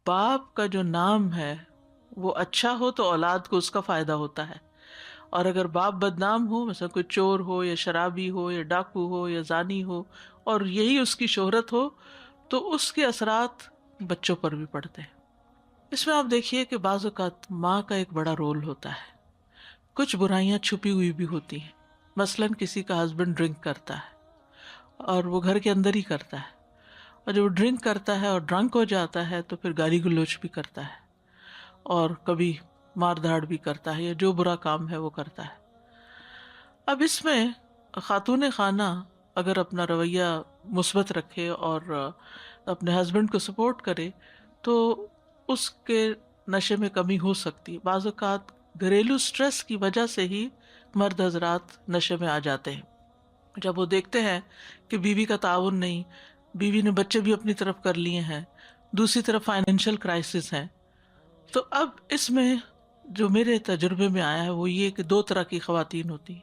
باپ کا جو نام ہے وہ اچھا ہو تو اولاد کو اس کا فائدہ ہوتا ہے، اور اگر باپ بدنام ہو، مثلا کوئی چور ہو یا شرابی ہو یا ڈاکو ہو یا زانی ہو، اور یہی اس کی شہرت ہو، تو اس کے اثرات بچوں پر بھی پڑتے ہیں۔ اس میں آپ دیکھیے کہ بعض اوقات ماں کا ایک بڑا رول ہوتا ہے، کچھ برائیاں چھپی ہوئی بھی ہوتی ہیں۔ مثلاً کسی کا ہسبینڈ ڈرنک کرتا ہے اور وہ گھر کے اندر ہی کرتا ہے، اور جب وہ ڈرنک کرتا ہے اور ڈرنک ہو جاتا ہے تو پھر گالی گلوچ بھی کرتا ہے، اور کبھی مار دھاڑ بھی کرتا ہے، یا جو برا کام ہے وہ کرتا ہے۔ اب اس میں خاتون خانہ اگر اپنا رویہ مثبت رکھے اور اپنے ہسبینڈ کو سپورٹ کرے تو اس کے نشے میں کمی ہو سکتی ہے۔ بعض اوقات گھریلو سٹریس کی وجہ سے ہی مرد حضرات نشے میں آ جاتے ہیں، جب وہ دیکھتے ہیں کہ بیوی کا تعاون نہیں، بیوی نے بچے بھی اپنی طرف کر لیے ہیں، دوسری طرف فائنینشیل کرائسس ہے۔ تو اب اس میں جو میرے تجربے میں آیا ہے وہ یہ کہ دو طرح کی خواتین ہوتی ہیں۔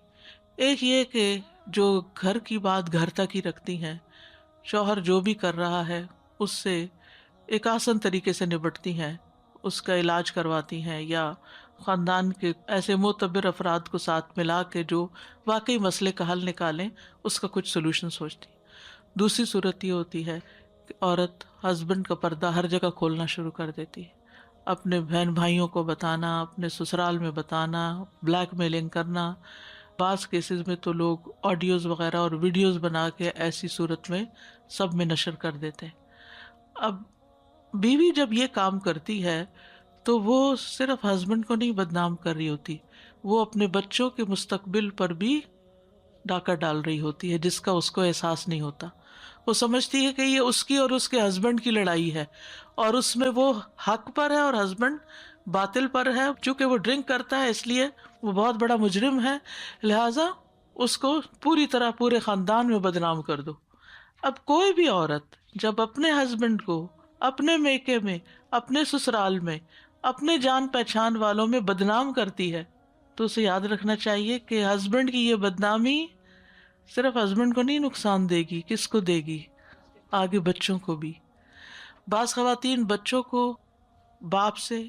ایک یہ کہ جو گھر کی بات گھر تک ہی رکھتی ہیں، شوہر جو بھی کر رہا ہے اس سے ایک آسان طریقے سے نبٹتی ہیں، اس کا علاج کرواتی ہیں، یا خاندان کے ایسے معتبر افراد کو ساتھ ملا کے جو واقعی مسئلے کا حل نکالیں، اس کا کچھ سولوشن سوچتی ہیں۔ دوسری صورت یہ ہوتی ہے کہ عورت ہسبینڈ کا پردہ ہر جگہ کھولنا شروع کر دیتی ہے، اپنے بہن بھائیوں کو بتانا، اپنے سسرال میں بتانا، بلیک میلنگ کرنا۔ بعض کیسز میں تو لوگ آڈیوز وغیرہ اور ویڈیوز بنا کے ایسی صورت میں سب میں نشر کر دیتے ہیں۔ اب بیوی جب یہ کام کرتی ہے تو وہ صرف ہسبینڈ کو نہیں بدنام کر رہی ہوتی، وہ اپنے بچوں کے مستقبل پر بھی ڈاکہ ڈال رہی ہوتی ہے، جس کا اس کو احساس نہیں ہوتا۔ وہ سمجھتی ہے کہ یہ اس کی اور اس کے ہسبینڈ کی لڑائی ہے، اور اس میں وہ حق پر ہے اور ہسبینڈ باطل پر ہے۔ چونکہ وہ ڈرنک کرتا ہے اس لیے وہ بہت بڑا مجرم ہے، لہٰذا اس کو پوری طرح پورے خاندان میں بدنام کر دو۔ اب کوئی بھی عورت جب اپنے ہسبینڈ کو اپنے میکے میں، اپنے سسرال میں، اپنے جان پہچان والوں میں بدنام کرتی ہے تو اسے یاد رکھنا چاہیے کہ ہسبینڈ کی یہ بدنامی صرف ہسبینڈ کو نہیں نقصان دے گی، کس کو دے گی؟ آگے بچوں کو بھی۔ بعض خواتین بچوں کو باپ سے،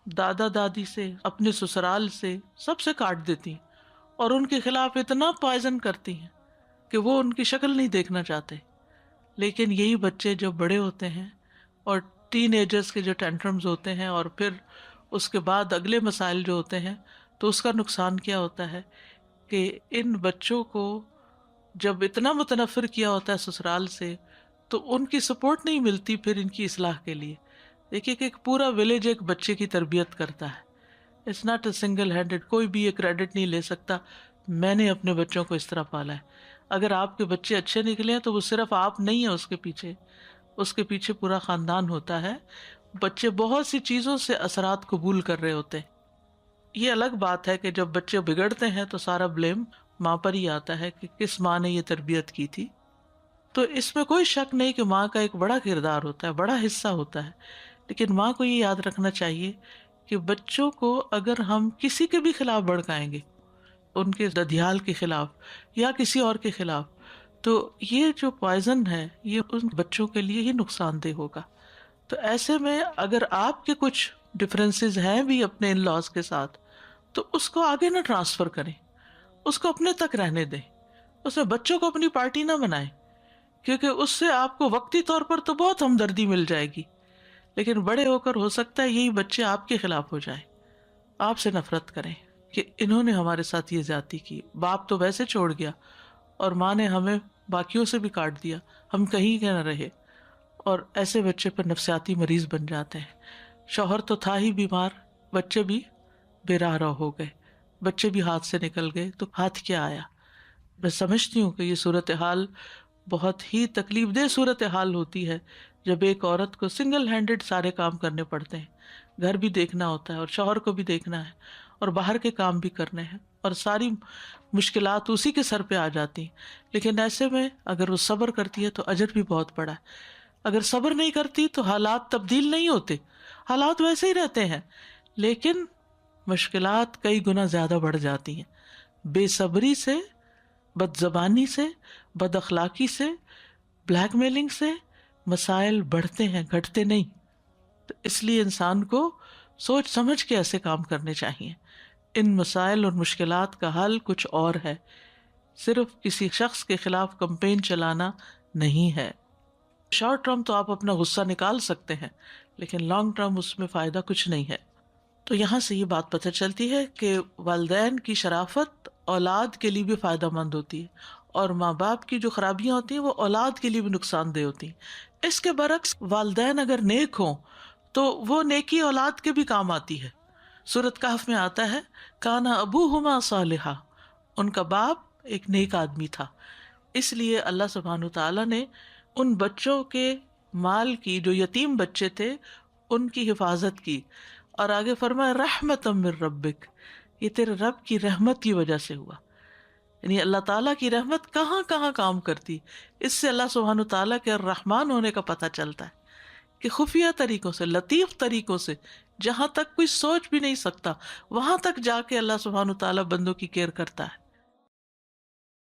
دادا دادی سے، اپنے سسرال سے، سب سے کاٹ دیتی ہیں، اور ان کے خلاف اتنا پوائزن کرتی ہیں کہ وہ ان کی شکل نہیں دیکھنا چاہتے۔ لیکن یہی بچے جب بڑے ہوتے ہیں اور ٹین ایجرز کے جو ٹینٹرمز ہوتے ہیں، اور پھر اس کے بعد اگلے مسائل جو ہوتے ہیں، تو اس کا نقصان کیا ہوتا ہے کہ ان بچوں کو جب اتنا متنفر کیا ہوتا ہے سسرال سے، تو ان کی سپورٹ نہیں ملتی پھر ان کی اصلاح کے لیے۔ دیکھیے کہ ایک پورا ولیج ایک بچے کی تربیت کرتا ہے، it's not a single handed, کوئی بھی یہ کریڈٹ نہیں لے سکتا میں نے اپنے بچوں کو اس طرح پالا ہے۔ اگر آپ کے بچے اچھے نکلے ہیں تو وہ صرف آپ نہیں ہیں، اس کے پیچھے پورا خاندان ہوتا ہے۔ بچے بہت سی چیزوں سے اثرات قبول کر رہے ہوتے ہیں۔ یہ الگ بات ہے کہ جب بچے بگڑتے ہیں تو سارا بلیم ماں پر ہی آتا ہے کہ کس ماں نے یہ تربیت کی تھی۔ تو اس میں کوئی شک نہیں کہ ماں کا ایک بڑا کردار ہوتا ہے، بڑا حصہ ہوتا ہے، لیکن ماں کو یہ یاد رکھنا چاہیے کہ بچوں کو اگر ہم کسی کے بھی خلاف بھڑکائیں گے، ان کے ددھیال کے خلاف یا کسی اور کے خلاف، تو یہ جو پوائزن ہے یہ ان بچوں کے لیے ہی نقصان دہ ہوگا۔ تو ایسے میں اگر آپ کے کچھ ڈفرینسز ہیں بھی اپنے ان لاز کے ساتھ، تو اس کو آگے نہ ٹرانسفر کریں، اس کو اپنے تک رہنے دیں، اس میں بچوں کو اپنی پارٹی نہ بنائیں، کیونکہ اس سے آپ کو وقتی طور پر تو بہت ہمدردی مل جائے گی، لیکن بڑے ہو کر ہو سکتا ہے یہی بچے آپ کے خلاف ہو جائیں، آپ سے نفرت کریں کہ انہوں نے ہمارے ساتھ یہ زیادتی کی، باپ تو ویسے چھوڑ گیا اور ماں نے ہمیں باقیوں سے بھی کاٹ دیا، ہم کہیں کے نہ رہے، اور ایسے بچے پر نفسیاتی مریض بن جاتے ہیں۔ شوہر تو تھا ہی بیمار، بچے بھی بے راہ رو ہو گئے، بچے بھی ہاتھ سے نکل گئے، تو ہاتھ کیا آیا؟ میں سمجھتی ہوں کہ یہ صورتحال بہت ہی تکلیف دہ صورتحال ہوتی ہے جب ایک عورت کو سنگل ہینڈڈ سارے کام کرنے پڑتے ہیں، گھر بھی دیکھنا ہوتا ہے اور شوہر کو بھی دیکھنا ہے اور باہر کے کام بھی کرنے ہیں، اور ساری مشکلات اسی کے سر پہ آ جاتی ہیں۔ لیکن ایسے میں اگر وہ صبر کرتی ہے تو اجر بھی بہت بڑا ہے، اگر صبر نہیں کرتی تو حالات تبدیل نہیں ہوتے، حالات ویسے ہی رہتے ہیں، لیکن مشکلات کئی گنا زیادہ بڑھ جاتی ہیں۔ بے صبری سے، بد زبانی سے، بد اخلاقی سے، بلیک میلنگ سے مسائل بڑھتے ہیں، گھٹتے نہیں۔ تو اس لیے انسان کو سوچ سمجھ کے ایسے کام کرنے چاہیے. ان مسائل اور مشکلات کا حل کچھ اور ہے، صرف کسی شخص کے خلاف کمپین چلانا نہیں ہے. شارٹ ٹرم تو آپ اپنا غصہ نکال سکتے ہیں، لیکن لانگ ٹرم اس میں فائدہ کچھ نہیں ہے. تو یہاں سے یہ بات پتہ چلتی ہے کہ والدین کی شرافت اولاد کے لیے بھی فائدہ مند ہوتی ہے، اور ماں باپ کی جو خرابیاں ہوتی ہیں وہ اولاد کے لیے بھی نقصان دہ ہوتی ہیں. اس کے برعکس والدین اگر نیک ہوں تو وہ نیکی اولاد کے بھی کام آتی ہے. سورۃ کہف میں آتا ہے کانا ابوہما صالحا، ان کا باپ ایک نیک آدمی تھا. اس لیے اللہ سبحانہ وتعالیٰ نے ان بچوں کے مال کی، جو یتیم بچے تھے، ان کی حفاظت کی، اور آگے فرمایا رحمتا من ربک، یہ تیرے رب کی رحمت کی وجہ سے ہوا. یعنی اللہ تعالیٰ کی رحمت کہاں کہاں کام کرتی. اس سے اللہ سبحانہ تعالیٰ کے الرحمن ہونے کا پتہ چلتا ہے کہ خفیہ طریقوں سے، لطیف طریقوں سے، جہاں تک کوئی سوچ بھی نہیں سکتا، وہاں تک جا کے اللہ سبحانہ تعالیٰ بندوں کی کیئر کرتا ہے.